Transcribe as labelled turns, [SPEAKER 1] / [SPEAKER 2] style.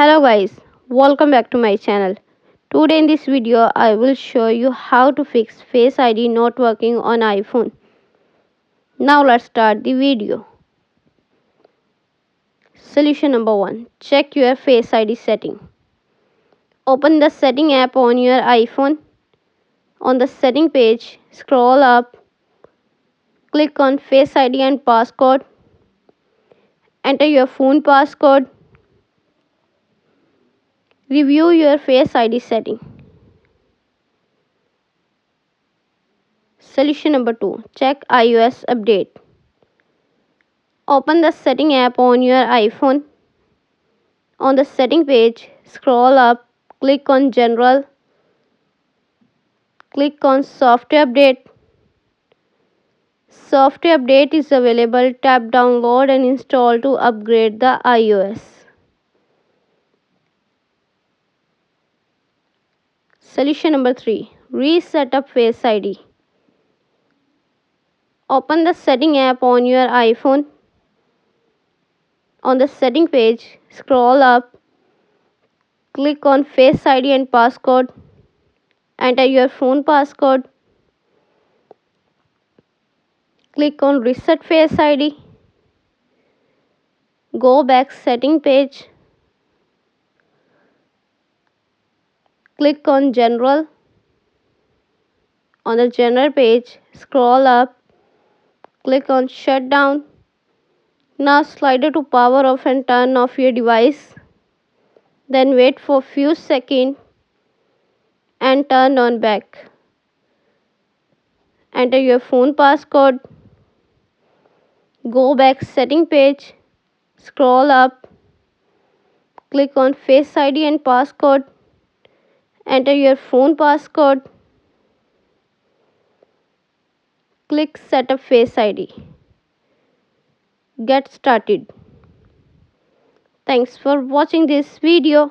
[SPEAKER 1] Hello guys, welcome back to my channel. Today in this video I will show you how to fix Face ID not working on iPhone. Now let's start the video. Solution number 1. Check your Face ID setting. Open the setting app on your iPhone. On the setting page, scroll up, click on Face ID and passcode. Enter your phone passcode. Review your Face ID setting. Solution number 2. Check iOS update. Open the setting app on your iPhone. On the setting page, scroll up, click on General, click on Software Update. Software Update is available. Tap Download and install to upgrade the iOS. Solution number 3. Reset up Face ID. Open the setting app on your iPhone. On the setting page, scroll up, click on Face ID and passcode. Enter your phone passcode. Click on Reset Face ID. Go back setting page. Click on General. On the General page, scroll up, click on Shutdown. Now slide it to power off and turn off your device. Then wait for few seconds and turn on back. Enter your phone passcode. Go back setting page. Scroll up. Click on Face ID and passcode. Enter your phone passcode. Click Setup Face ID. Get started. Thanks for watching this video.